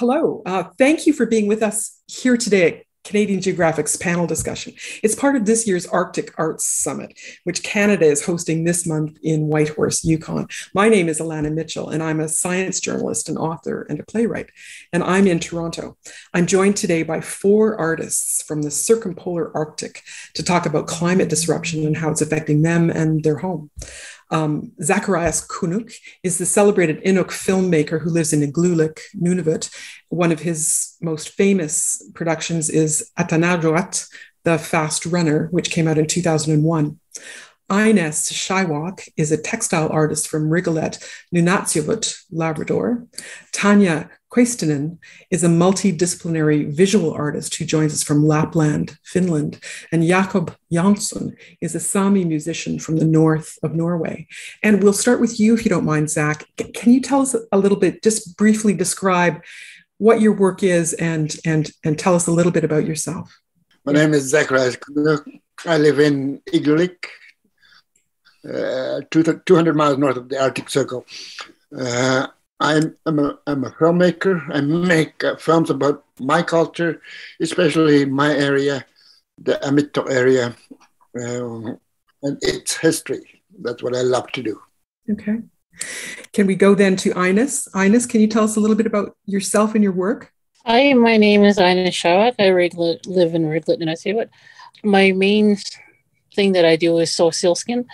Hello. Thank you for being with us here today at Canadian Geographic's panel discussion. It's part of this year's Arctic Arts Summit, which Canada is hosting this month in Whitehorse, Yukon. My name is Alanna Mitchell, and I'm a science journalist, an author, and a playwright, and I'm in Toronto. I'm joined today by 4 artists from the circumpolar Arctic to talk about climate disruption and how it's affecting them and their home. Zacharias Kunuk is the celebrated Inuk filmmaker who lives in Igloolik, Nunavut. One of his most famous productions is Atanadroat, the Fast Runner, which came out in 2001. INEZ SHIWAK is a textile artist from Rigolet, Nunatsiavut, Labrador. TANJA KOISTINEN is a multidisciplinary visual artist who joins us from Lapland, Finland. And JAKOP is a Sami musician from the north of Norway. And we'll start with you, if you don't mind, Zach. Can you tell us a little bit, just briefly describe what your work is and tell us a little bit about yourself? My name is Zacharias. I live in Igloolik, 200 miles north of the Arctic Circle. I'm a filmmaker. I make films about my culture, especially my area, the Amito area, and its history. That's what I love to do. Okay. Can we go then to INEZ? INEZ, can you tell us a little bit about yourself and your work? Hi, my name is INEZ SHIWAK. I live in Rigolet, Nunatsiavut. My main thing that I do is sew sealskin.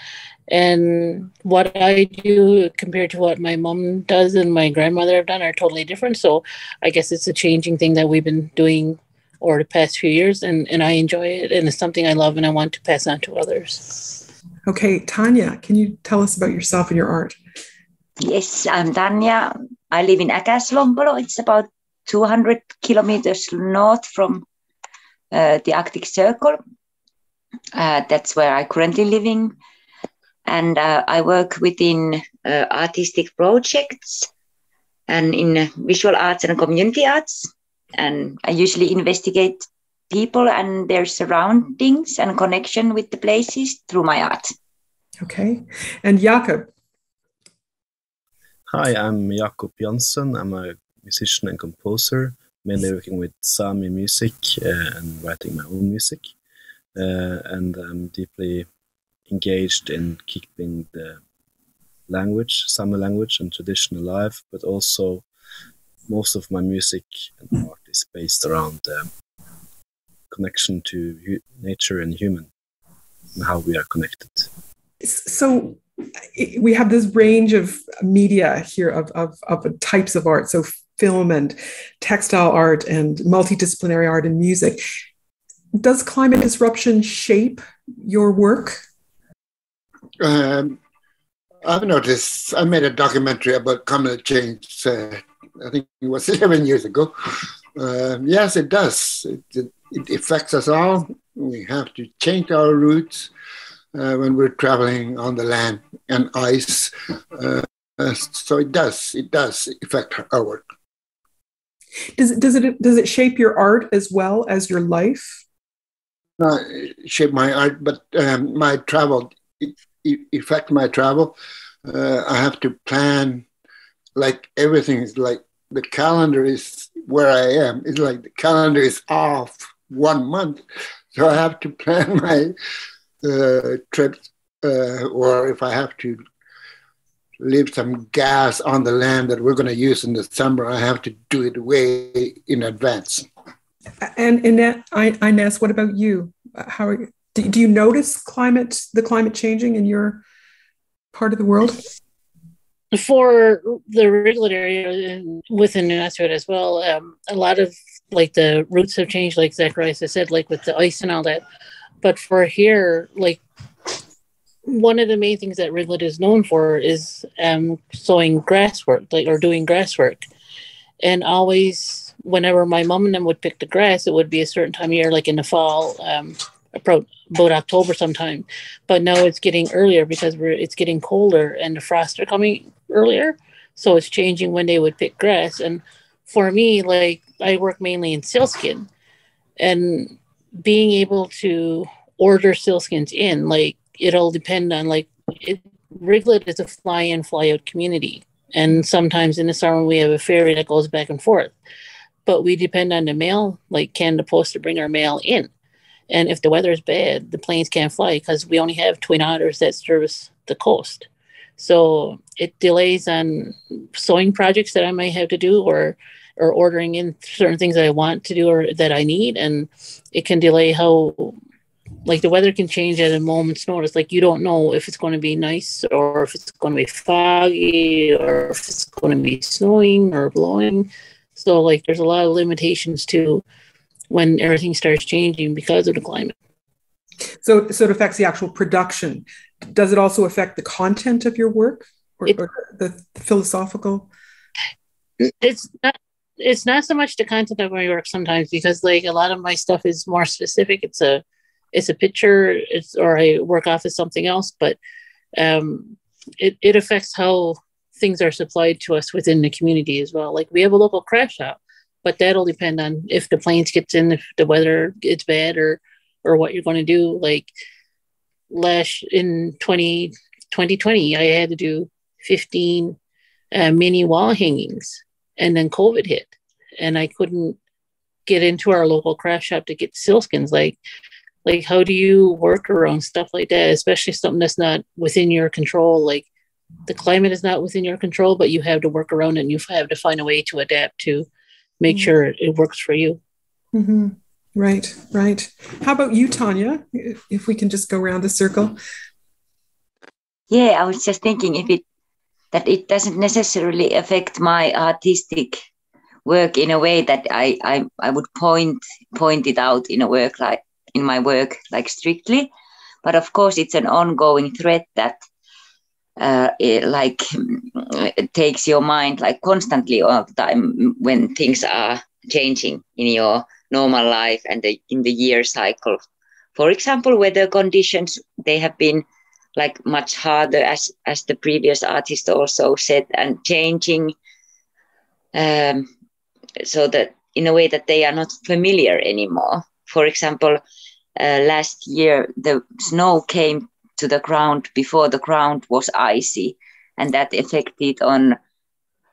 And what I do compared to what my mom does and my grandmother have done are totally different. So I guess it's a changing thing that we've been doing over the past few years. And I enjoy it. And it's something I love and I want to pass on to others. Okay, Tanja, can you tell us about yourself and your art? Yes, I'm Tanja. I live in Äkäslombolo. It's about 200 kilometers north from the Arctic Circle. That's where I'm currently living. And I work within artistic projects and in visual arts and community arts. And I usually investigate people and their surroundings and connection with the places through my art. Okay. And JAKOP? Hi, I'm JAKOP JANSSØNN. I'm a musician and composer, mainly working with Sami music and writing my own music. And I'm deeply engaged in keeping the language, Sami language and tradition alive, but also most of my music and art is based around connection to nature and human and how we are connected. So we have this range of media here of types of art, so film and textile art and multidisciplinary art and music. Does climate disruption shape your work? I've noticed, I made a documentary about climate change, I think it was 11 years ago. Yes, it does. It affects us all. We have to change our routes when we're traveling on the land and ice. So it does affect our work. Does it shape your art as well as your life? Not shape my art, but my travel, it affect my travel. I have to plan, like everything is like the calendar is where I am. It's like the calendar is off 1 month. So I have to plan my trips, or if I have to leave some gas on the land that we're going to use in the summer, I have to do it way in advance. And INEZ, what about you? Do you notice the climate changing in your part of the world? For the Rigolet area within Nunatsiavut as well, a lot of like the routes have changed, like Zacharias has said, like with the ice and all that. But for here, like one of the main things that Rigolet is known for is sewing grass work, or doing grass work. And always, whenever my mom and them would pick the grass, it would be a certain time of year, like in the fall, about October sometime. But now it's getting earlier because it's getting colder and the frosts are coming earlier. So it's changing when they would pick grass. And for me, like I work mainly in sealskin, and being able to order sealskins in, like it'll depend on Rigolet is a fly in, fly out community. And sometimes in the summer we have a ferry that goes back and forth. but we depend on the mail, like can the poster bring our mail in? And if the weather is bad, the planes can't fly because we only have twin otters that service the coast. So it delays on sewing projects that I might have to do, or ordering in certain things that I want to do or that I need. And it can delay how, like the weather can change at a moment's notice. Like you don't know if it's going to be nice or if it's going to be foggy or if it's going to be snowing or blowing. So like there's a lot of limitations to when everything starts changing because of the climate. So it affects the actual production. Does it also affect the content of your work or the philosophical? It's not so much the content of my work sometimes, because like a lot of my stuff is more specific. It's a picture, or I work off of something else, but it affects how things are supplied to us within the community as well. Like we have a local craft shop, but that'll depend on if the planes gets in, if the weather gets bad, or what you're going to do. Like in 2020, I had to do 15 mini wall hangings, and then COVID hit, and I couldn't get into our local craft shop to get sealskins. Like how do you work around stuff like that, especially something that's not within your control? Like the climate is not within your control, but you have to work around it, and you have to find a way to adapt to make sure it works for you. Mm-hmm. Right. How about you, Tanja? If we can just go around the circle. Yeah, I was just thinking that it doesn't necessarily affect my artistic work in a way that I would point it out in my work strictly, but of course it's an ongoing threat that it takes your mind like constantly all the time when things are changing in your normal life and in the year cycle. For example, weather conditions, they have been like much harder, as the previous artist also said, and changing, so that in a way that they are not familiar anymore. For example, last year the snow came to the ground before the ground was icy, and that affected on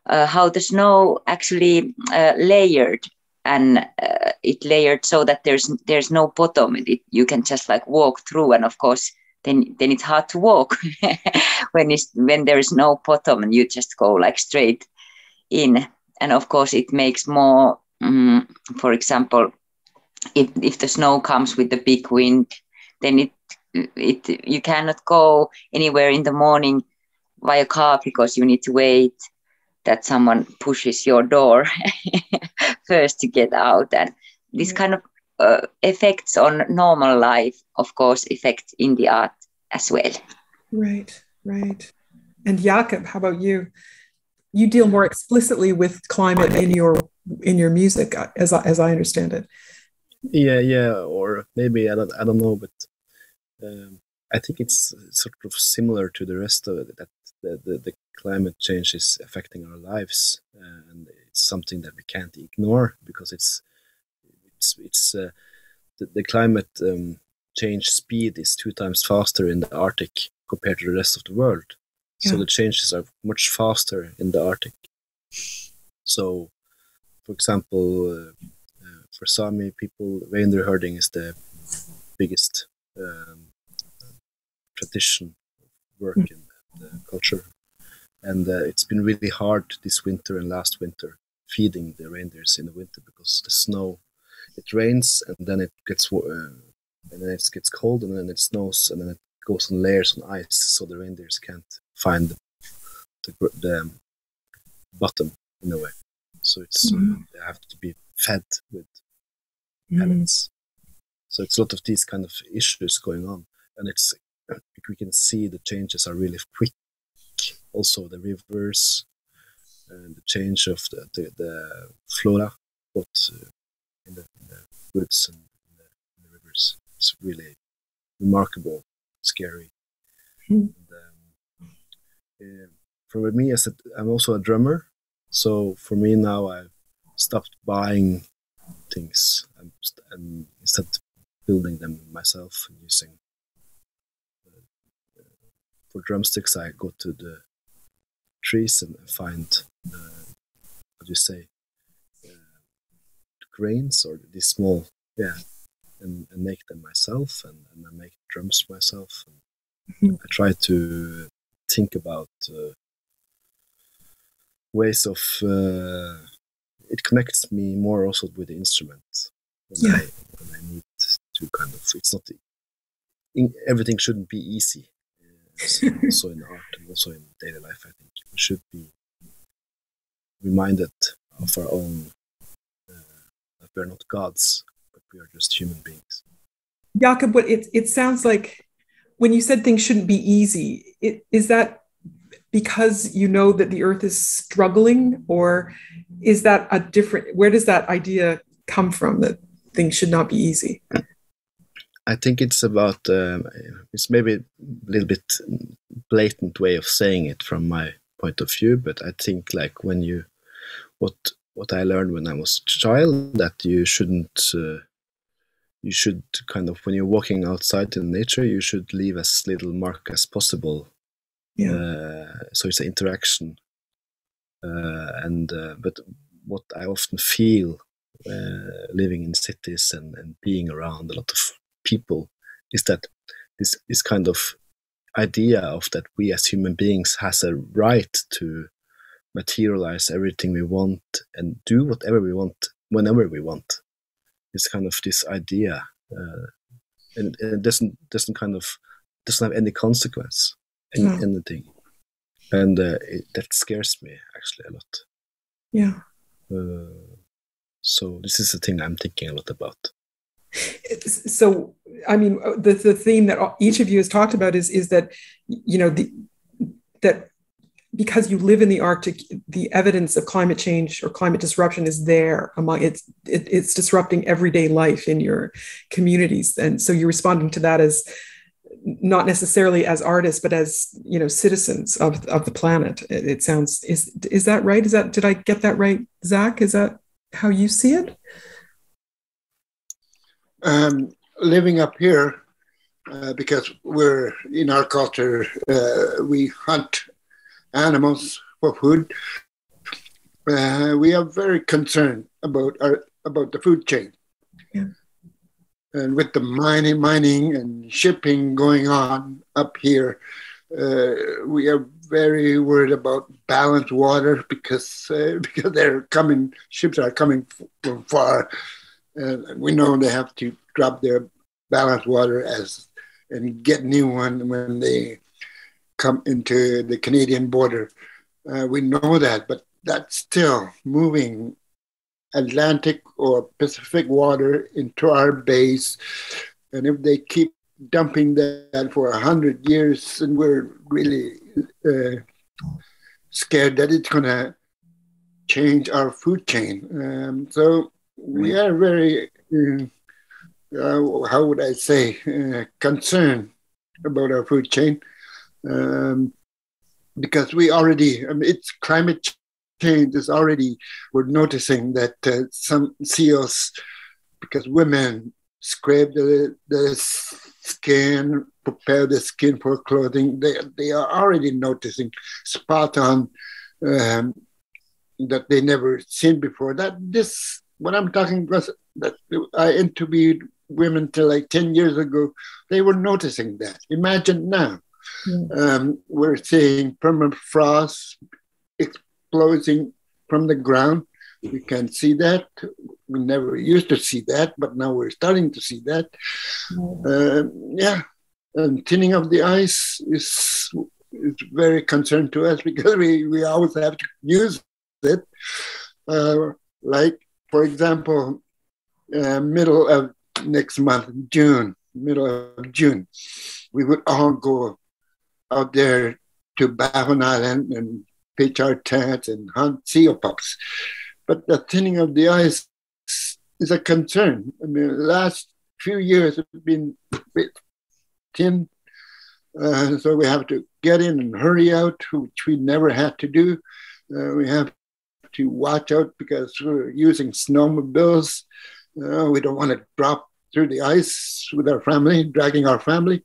how the snow actually layered, and it layered so that there's no bottom. You can just like walk through, and of course then it's hard to walk when there is no bottom and you just go like straight in. And of course it makes more, for example, if the snow comes with the big wind, then you cannot go anywhere in the morning via car because you need to wait that someone pushes your door first to get out. And this kind of effects on normal life, of course, affect in the art as well. Right. And JAKOP, how about you? You deal more explicitly with climate in your music, as I understand it. Yeah, or maybe I don't know, but I think it's sort of similar to the rest of it, that the climate change is affecting our lives, and it's something that we can't ignore, because it's the climate change speed is 2 times faster in the Arctic compared to the rest of the world. Yeah. So the changes are much faster in the Arctic. So, for example, for Sami people, reindeer herding is the biggest tradition of work in the culture. And it's been really hard this winter and last winter feeding the reindeers in the winter, because the snow, it rains and then it gets cold and then it snows and then it goes on layers on ice, so the reindeers can't find the bottom in a way. So it's they have to be fed with pellets. So it's a lot of these kind of issues going on, and we can see the changes are really quick. Also the rivers and the change of the flora, both in the woods and in the rivers. It's really remarkable, scary. And, for me, I'm also a drummer, so for me now I've stopped buying things and instead building them myself and using. For drumsticks, I go to the trees and find, grains or these small, and make them myself, and I make drums myself. And I try to think about ways of it connects me more also with the instrument when I need to kind of, it's not everything shouldn't be easy. Also in art and also in daily life, I think we should be reminded of our own that we are not gods, but we are just human beings. Jakob, what it sounds like when you said things shouldn't be easy, is that because you know that the earth is struggling, or is that a different, where does that idea come from that things should not be easy? I think it's about, it's maybe a little bit blatant way of saying it from my point of view, but I think like when you, what I learned when I was a child, that you shouldn't, you should kind of, when you're walking outside in nature, you should leave as little mark as possible. So it's an interaction. But what I often feel living in cities and being around a lot of people is that this kind of idea of that we as human beings has a right to materialize everything we want and do whatever we want whenever we want. It's kind of this idea, and it doesn't have any consequence, anything, and that scares me actually a lot. Yeah. So this is the thing I'm thinking a lot about. So, I mean, the theme that each of you has talked about is that, you know, that because you live in the Arctic, the evidence of climate change or climate disruption is there among it's disrupting everyday life in your communities. And so you're responding to that as not necessarily as artists, but as, you know, citizens of the planet. It sounds, is that right? Did I get that right, Zach? Is that how you see it? Living up here, because we're in our culture, we hunt animals for food. We are very concerned about the food chain. Yeah. And with the mining and shipping going on up here, we are very worried about balanced water because ships are coming from far, and we know they have to drop their balanced water and get new one when they come into the Canadian border. We know that, but that's still moving Atlantic or Pacific water into our bays. And if they keep dumping that for 100 years, and we're really scared that it's going to change our food chain. So we are very, how would I say, concerned about our food chain. Because we already, it's climate change is already, we're noticing that some seals, because women scrape the skin, prepare the skin for clothing, they are already noticing spot on that they never seen before. What I'm talking was that I interviewed women till like 10 years ago, they were noticing that. Imagine now. We're seeing permafrost exploding from the ground. We can see that. We never used to see that, but now we're starting to see that. And thinning of the ice is very concerned to us because we always have to use it. Like, for example, middle of next month, middle of June, we would all go out there to Baffin Island and pitch our tents and hunt seal pups. But the thinning of the ice is a concern. I mean, the last few years have been a bit thin. So we have to get in and hurry out, which we never had to do. We have to watch out because we're using snowmobiles. We don't want to drop through the ice with our family, dragging our family.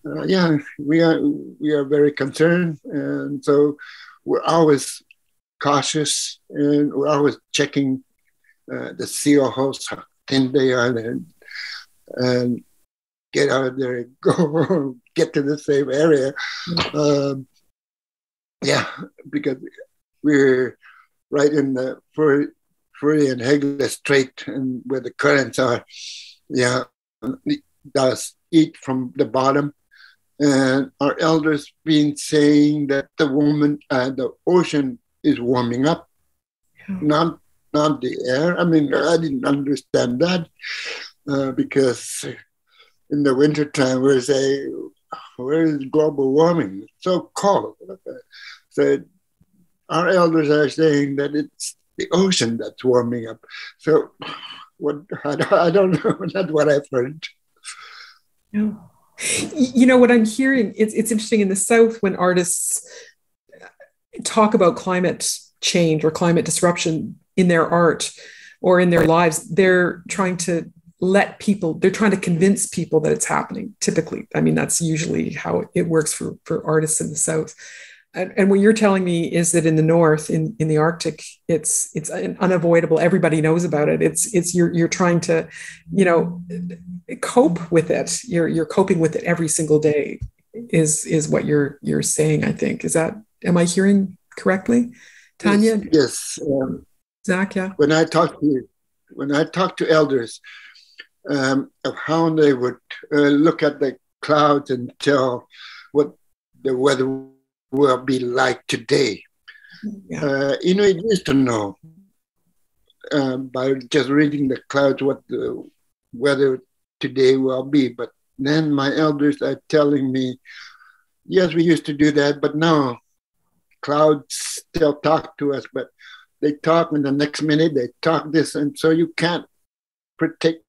We are very concerned, and so we're always cautious, and we're always checking the seal hosts, how thin they are, and get out of there and go get to the same area. Because we're right in the Furry and Hegla Strait, and where the currents are. Yeah, it does eat from the bottom. And our elders been saying that the ocean is warming up, not the air. I mean, I didn't understand that because in the wintertime we say, where is global warming? It's so cold. So our elders are saying that it's the ocean that's warming up. So I don't know. That's what I've heard. Yeah. You know what I'm hearing, it's interesting in the South when artists talk about climate change or climate disruption in their art or in their lives, they're trying to convince people that it's happening, typically. I mean, that's usually how it works for artists in the South. And what you're telling me is that in the North, in the Arctic, it's unavoidable. Everybody knows about it. It's you're trying to, cope with it. You're coping with it every single day. Is what you're saying? I think am I hearing correctly, Tanja? Yes. Zach, yeah. When I talk to elders of how they would look at the clouds and tell what the weather will be like today. Yeah. Inuit used to know by just reading the clouds what the weather today will be. But then my elders are telling me, yes, we used to do that, but now clouds still talk to us, but they talk in the next minute, they talk this, and so you can't predict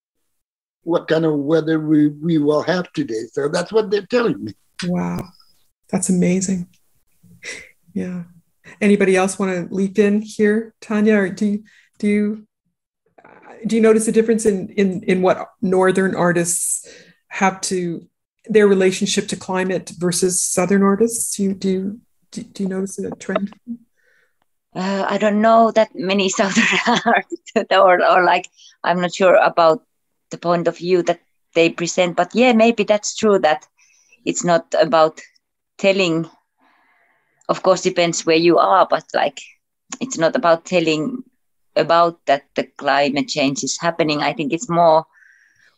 what kind of weather we will have today. So that's what they're telling me. Wow, that's amazing. Yeah. Anybody else want to leap in here, Tanja? Or do you notice a difference in what Northern artists have to their relationship to climate versus Southern artists? Do you notice a trend? I don't know that many Southern artists, or like I'm not sure about the point of view that they present. But yeah, maybe that's true that it's not about telling. Of course, depends where you are, but like it's not about telling about that the climate change is happening. I think it's more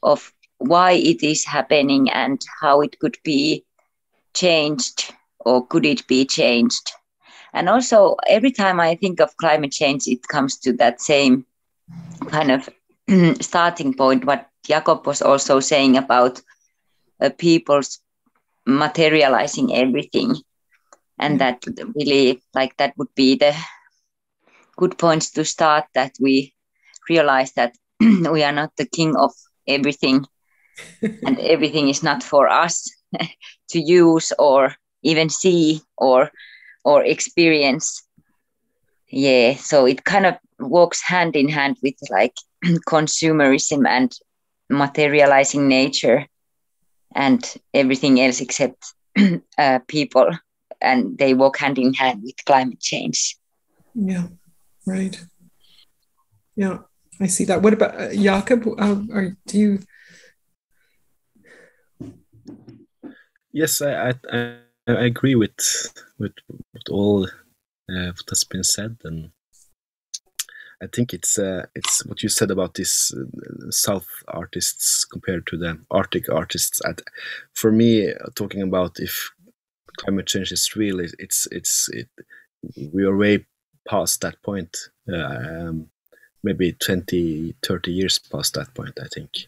of why it is happening and how it could be changed, or could it be changed. And also, every time I think of climate change, it comes to that same kind of starting point, what JAKOP was also saying about people's materializing everything. And that really, like, that would be the good points to start, that we realize that we are not the king of everything and everything is not for us to use or even see or experience. Yeah, so it kind of walks hand in hand with like consumerism and materializing nature and everything else except people. And they walk hand in hand with climate change. Yeah, right. Yeah, I see that. What about JAKOP? Do you? Yes, I agree with all what has been said, and I think it's what you said about this South artists compared to the Arctic artists. For me, talking about if climate change is real, we are way past that point, maybe 20, 30 years past that point, I think.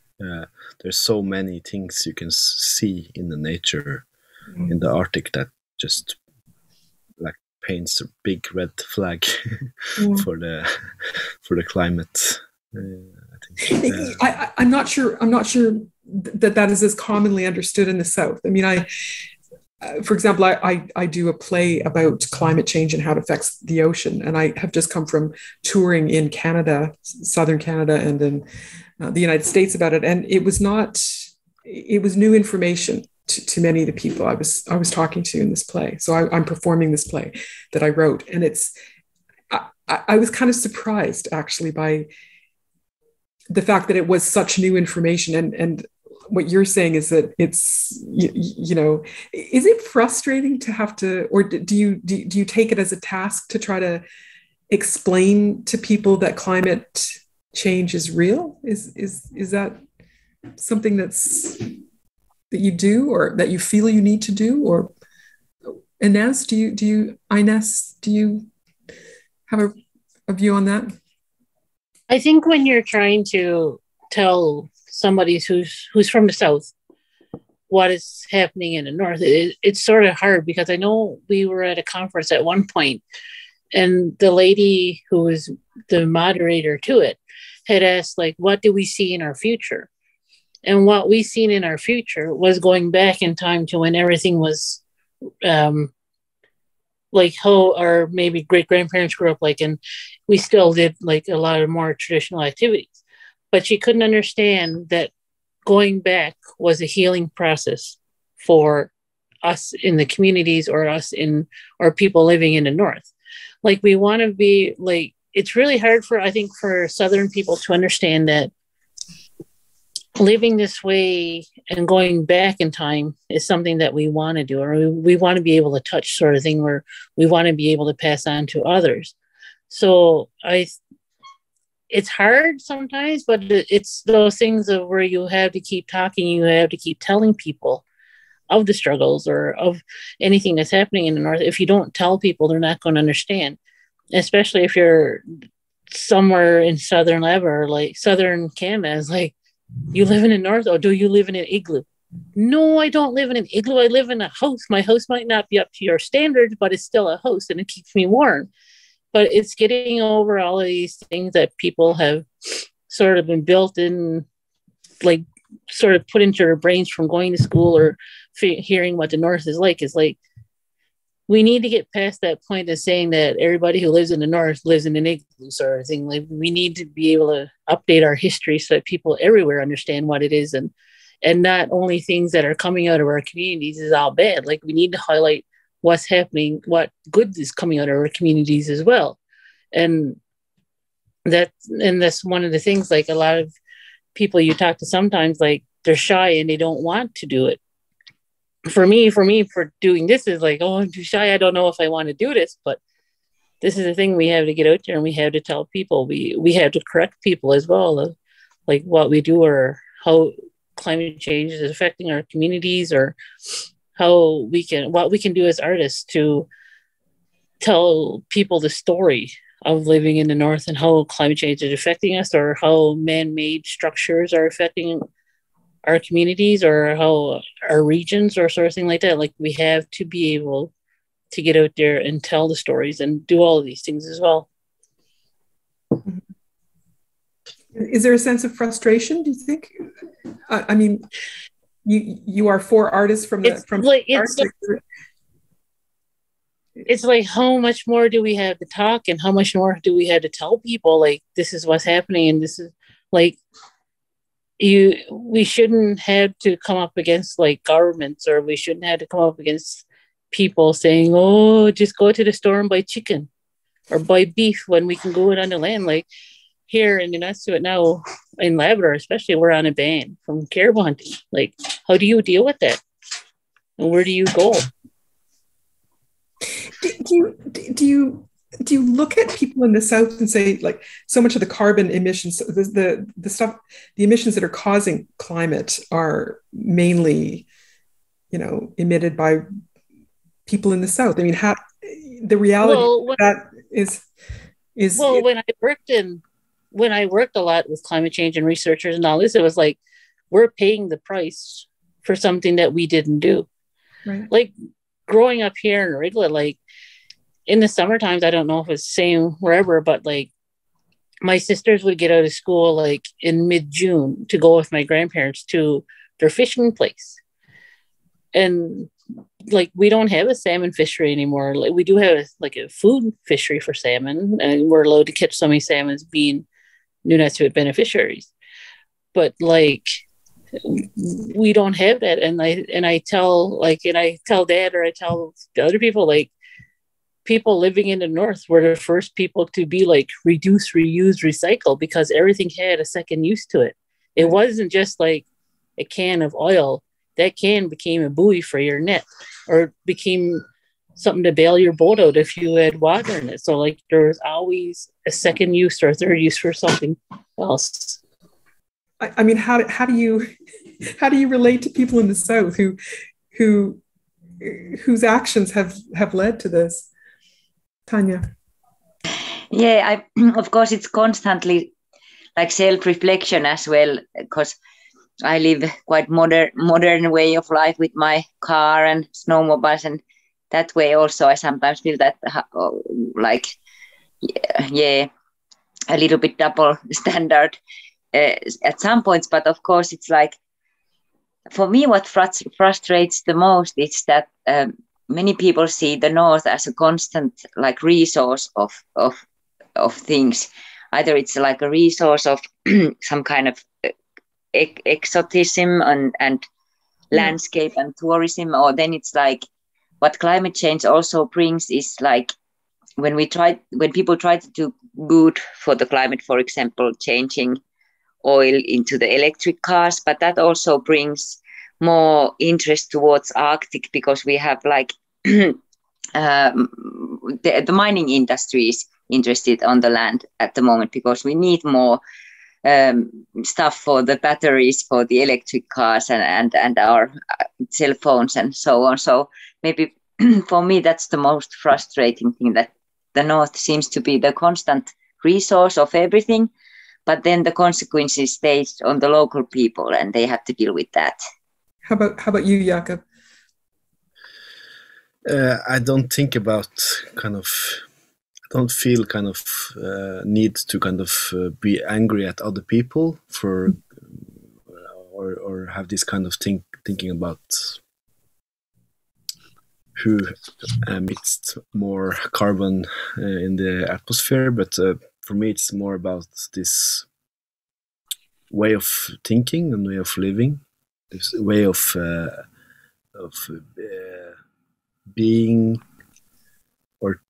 There's so many things you can see in the nature in the Arctic that just like paints a big red flag for the climate. I think. I'm not sure that is as commonly understood in the South. I mean, for example, I do a play about climate change and how it affects the ocean. And I have just come from touring in Canada, Southern Canada, and in the United States about it. And it was new information to many of the people I was talking to in this play. So I'm performing this play that I wrote. And I was kind of surprised actually by the fact that it was such new information, and what you're saying is that it's, you know, is it frustrating to have to, or do you take it as a task to try to explain to people that climate change is real? Is that something that you do, or that you feel you need to do? Or INEZ, do you have a view on that? I think when you're trying to tell somebody who's from the South what is happening in the North, it's sort of hard, because I know we were at a conference at one point, and the lady who was the moderator to it had asked, like, what do we see in our future? And what we seen in our future was going back in time to when everything was like how our maybe great grandparents grew up, like, and we still did like a lot of more traditional activities. But she couldn't understand that going back was a healing process for us in the communities, or us or people living in the North. Like, we want to be like, it's really hard I think for Southern people to understand that living this way and going back in time is something that we want to do, or we want to be able to touch, sort of thing, where we want to be able to pass on to others. So it's hard sometimes, but it's those things of where you have to keep talking, you have to keep telling people of the struggles or of anything that's happening in the North. If you don't tell people, they're not going to understand, especially if you're somewhere in Southern Alberta or like Southern Canada. Is like, you live in the North, or do you live in an igloo? No, I don't live in an igloo. I live in a house. My house might not be up to your standards, but it's still a house and it keeps me warm. But it's getting over all of these things that people have sort of been built in, like, sort of put into their brains from going to school or hearing what the North is like. We need to get past that point of saying that everybody who lives in the North lives in an igloo sort of thing. Like, we need to be able to update our history so that people everywhere understand what it is, and not only things that are coming out of our communities is all bad. Like, we need to highlight what's happening, what good is coming out of our communities as well. And that's one of the things, like, a lot of people you talk to sometimes, like, they're shy and they don't want to do it. For me, for doing this is like, oh, I'm too shy. I don't know if I want to do this, but this is the thing. We have to get out there and we have to tell people. We have to correct people as well, of, like, what we do or how climate change is affecting our communities, or what we can do as artists to tell people the story of living in the North and how climate change is affecting us, or how man-made structures are affecting our communities, or how our regions, or sort of thing like that. Like, we have to be able to get out there and tell the stories and do all of these things as well. Is there a sense of frustration, do you think? I mean, you are four artists from it's like, how much more do we have to talk, and how much more do we have to tell people, like, this is what's happening, and this is like, we shouldn't have to come up against, like, governments, or we shouldn't have to come up against people saying, oh, just go to the store and buy chicken or buy beef, when we can go it on the land. Like, here in Inuit now, in Labrador especially, we're on a ban from caribou hunting. Like, how do you deal with that? And where do you go? Do you look at people in the South and say, like, so much of the carbon emissions, the emissions that are causing climate are mainly, emitted by people in the South? I mean, the reality of that is well, when I worked a lot with climate change and researchers and all this, it was like, we're paying the price for something that we didn't do. Right. Like, growing up here in Rigla, like, in the summer times, I don't know if it's the same wherever, but like, my sisters would get out of school like in mid-June to go with my grandparents to their fishing place. And like, we don't have a salmon fishery anymore. Like, we do have a food fishery for salmon, and we're allowed to catch so many salmons being Inuit beneficiaries. But like, we don't have that. And I tell Dad, or I tell the other people, like, people living in the north were the first people to be like reduce, reuse, recycle, because everything had a second use to it. It wasn't just like a can of oil. That can became a buoy for your net, or became something to bail your boat out if you had water in it. So like there was always a second use or a third use for something else. I mean, how do you relate to people in the South whose actions have led to this? Tanja. Yeah, of course it's constantly like self-reflection as well, because I live quite modern way of life with my car and snowmobiles, and that way also I sometimes feel that like a little bit double standard at some points. But of course it's like, for me what frustrates the most is that many people see the North as a constant like resource of things. Either it's like a resource of some kind of exotism and landscape and tourism, or then it's like what climate change also brings is like when people try to do good for the climate, for example, changing oil into the electric cars, but that also brings more interest towards Arctic, because we have like the mining industry is interested on the land at the moment, because we need more stuff for the batteries for the electric cars and our cell phones and so on. So maybe for me that's the most frustrating thing, that the North seems to be the constant resource of everything, but then the consequences stays on the local people and they have to deal with that. How about you, JAKOP? I don't think about I don't feel need to be angry at other people for or have this kind of thinking about who emits more carbon in the atmosphere. But for me, it's more about this way of thinking and way of living, this way of being, or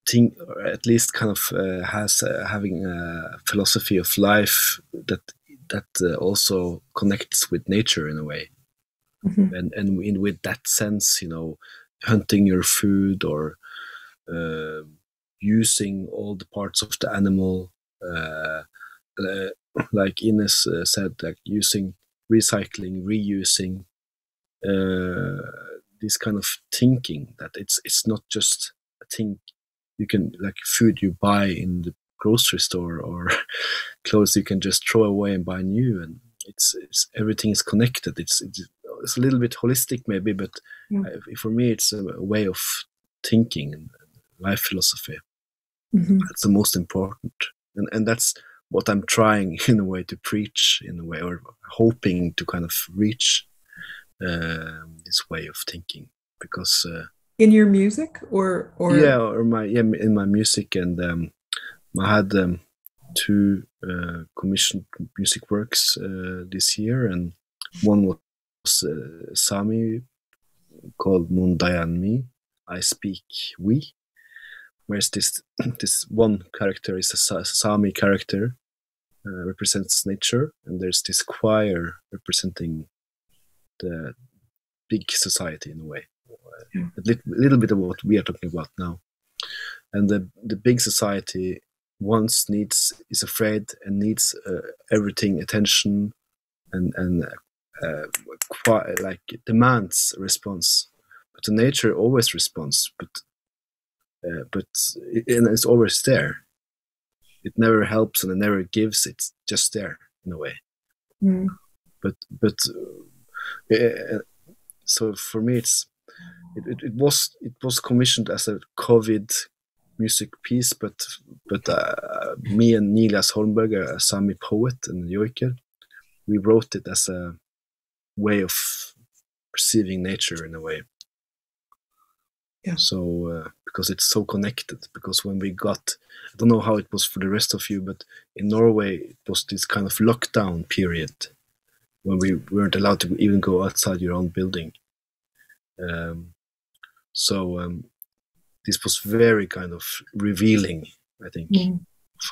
think, or at least having a philosophy of life that also connects with nature in a way. And with that sense, hunting your food, or using all the parts of the animal, like INEZ said, like using, recycling, reusing, this kind of thinking, that it's not just a thing you can, like food you buy in the grocery store, or clothes you can just throw away and buy new, and it's everything is connected. It's a little bit holistic maybe, but for me it's a way of thinking and life philosophy. That's the most important, and that's what I'm trying in a way to preach, in a way, or hoping to kind of reach this way of thinking, because in your music or in my music. And I had 2 commissioned music works this year, and one was Sami, called Mundayan Me, I Speak We, whereas this one character is a Sami character, represents nature, and there's this choir representing the big society in a way, a little bit of what we are talking about now. And the big society is afraid and needs everything attention, and like demands a response. But the nature always responds, but it's always there. It never helps and it never gives. It's just there in a way. But so for me, it was commissioned as a COVID music piece, but me and Nilas Holmberg, a Sami poet and joiker, we wrote it as a way of perceiving nature in a way. So because it's so connected, because when we got, I don't know how it was for the rest of you, but in Norway it was this kind of lockdown period when we weren't allowed to even go outside your own building. So this was very kind of revealing, I think,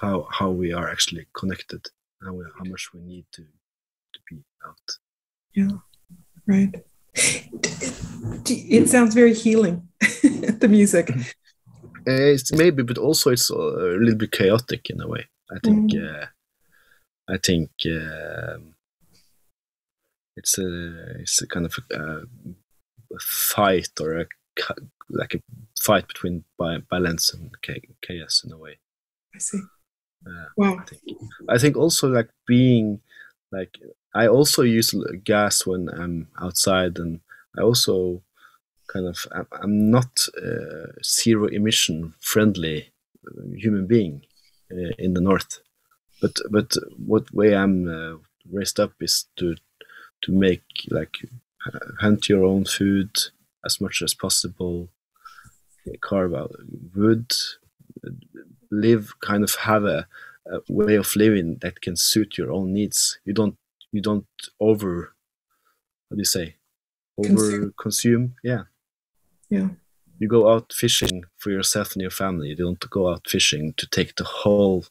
of how we are actually connected, how much we need to be out. Yeah, right. It sounds very healing, the music. It's maybe, but also it's a little bit chaotic in a way. I think. It's a kind of a fight, or like a fight between balance and chaos in a way. I see. Wow. I think also like being like, I also use gas when I'm outside, and I also kind of, I'm not zero emission friendly human being in the north, but what way I'm raised up is to make, like, hunt your own food as much as possible, carve out wood, live, kind of have a way of living that can suit your own needs. You don't over, how do you say, over consume. Yeah. You go out fishing for yourself and your family. You don't go out fishing to take the whole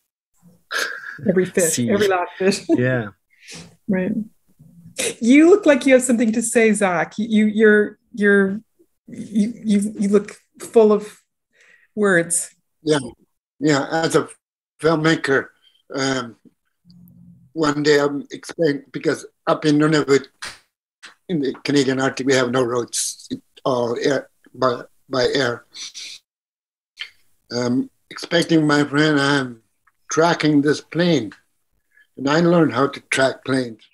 every fish, sea. Every last fish. Yeah. Right. You look like you have something to say, Zach. You look full of words. Yeah. As a filmmaker, one day I'm explaining, because up in Nunavut, in the Canadian Arctic, we have no roads, all air, by air. Expecting my friend, I'm tracking this plane, and I learned how to track planes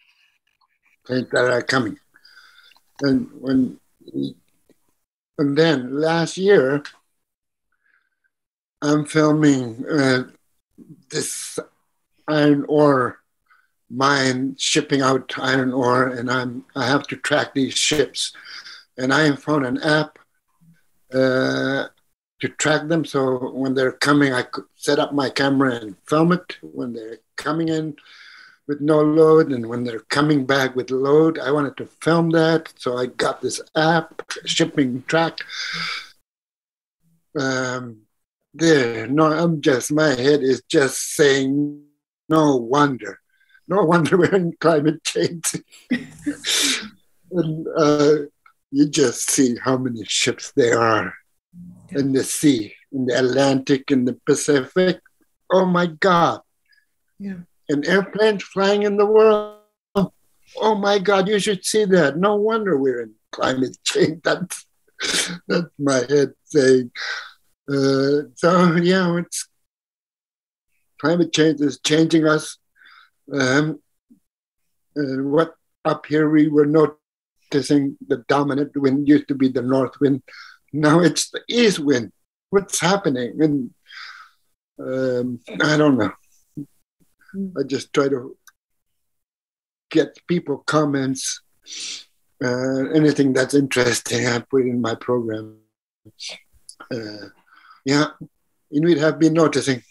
that are coming. And then last year, I'm filming this iron ore mine, shipping out iron ore, and I have to track these ships. And I found an app to track them, so when they're coming, I could set up my camera and film it when they're coming in with no load, and when they're coming back with load, I wanted to film that. So I got this app, shipping track. My head is just saying, no wonder we're in climate change. And you just see how many ships there are in the sea, in the Atlantic, in the Pacific. Oh my God. Yeah. And airplanes flying in the world. Oh my God, you should see that. No wonder we're in climate change. That's my head saying. It's climate change is changing us. And what up here we were noticing, the dominant wind used to be the north wind. Now it's the east wind. What's happening? And I don't know. I just try to get people comments, anything that's interesting, I put in my program. Inuit have been noticing,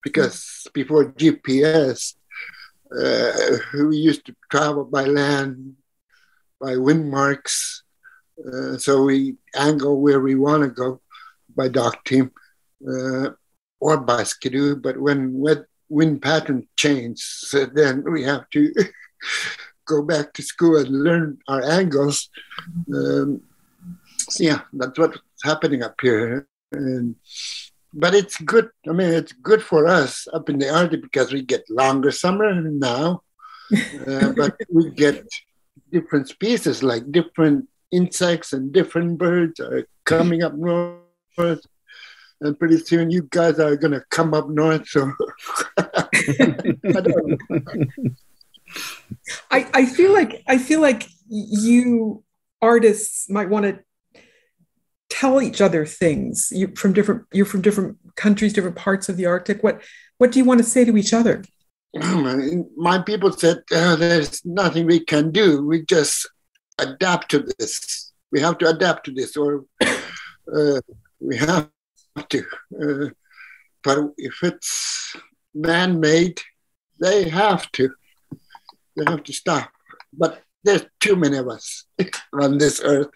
because before GPS, we used to travel by land, by wind marks, so we angle where we want to go by dock team. Or by skidoo, but when wind pattern change, so then we have to go back to school and learn our angles. That's what's happening up here. But it's good. I mean, it's good for us up in the Arctic because we get longer summer now, but we get different species, like different insects and different birds are coming up north. And pretty soon you guys are going to come up north. So I feel like you artists might want to tell each other things. You're from different countries, different parts of the Arctic. What do you want to say to each other? My people said, there's nothing we can do. We just adapt to this. We have to adapt to this, or we have to. But if it's man-made, they have to stop. But there's too many of us on this earth.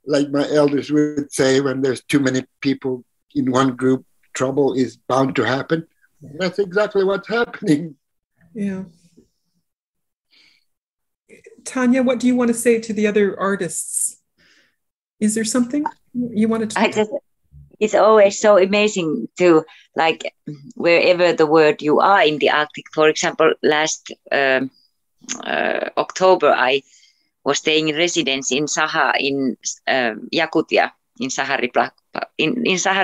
like my elders would say, when there's too many people in one group, trouble is bound to happen. That's exactly what's happening. Yeah. TANJA, what do you want to say to the other artists? Is there something you wanted to? It's always so amazing to, like, wherever the world you are in the Arctic. For example, last October, I was staying in residence in Saha in Yakutia, in Saha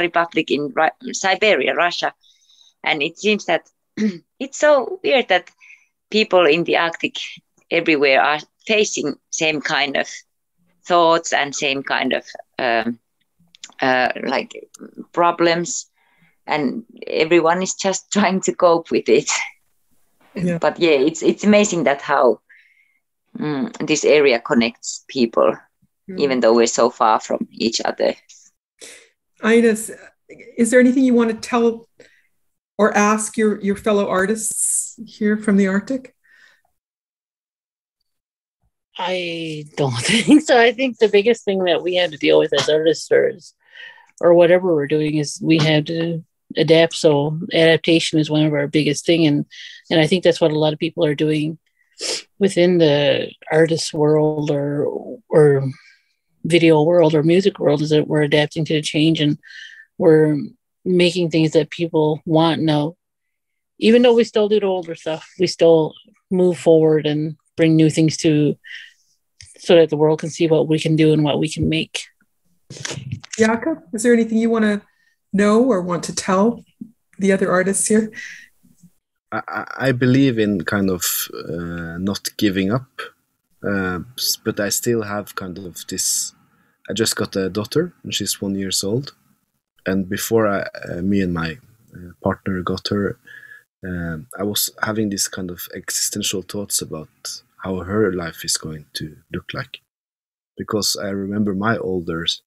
Republic in Siberia, Russia. And it seems that it's so weird that people in the Arctic everywhere are facing same kind of thoughts and same kind of like problems, and everyone is just trying to cope with it. Yeah. But yeah, it's amazing that how this area connects people, even though we're so far from each other. INEZ, is there anything you want to tell or ask your fellow artists here from the Arctic? I don't think so. I think the biggest thing that we have to deal with as artists or whatever we're doing is we have to adapt. So adaptation is one of our biggest thing. And I think that's what a lot of people are doing within the artist world or video world or music world, is that we're adapting to the change and we're making things that people want now. Even though we still do the older stuff, we still move forward and bring new things so that the world can see what we can do and what we can make. JAKOP, is there anything you want to know or want to tell the other artists here? I believe in kind of not giving up, but I still have kind of this. I just got a daughter and she's 1 year old, and before me and my partner got her, I was having this kind of existential thoughts about how her life is going to look like, because I remember my elders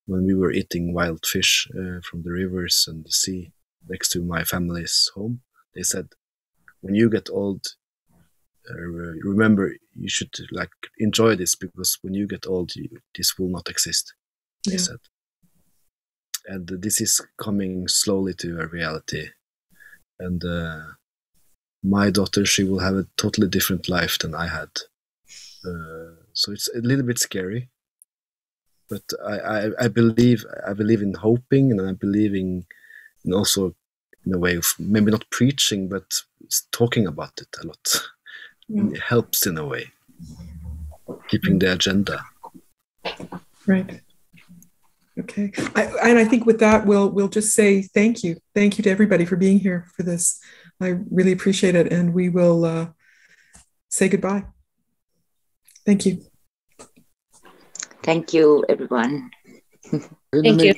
when we were eating wild fish from the rivers and the sea next to my family's home. They said, when you get old, remember you should like enjoy this, because when you get old, this will not exist. They said, and this is coming slowly to a reality. And my daughter, she will have a totally different life than I had. So it's a little bit scary, but I believe in hoping, and I believe in also in a way of maybe not preaching, but talking about it a lot. It helps in a way, keeping the agenda. Right. Okay. I think with that, we'll just say thank you. Thank you to everybody for being here for this. I really appreciate it. And we will say goodbye. Thank you. Thank you, everyone. Thank you.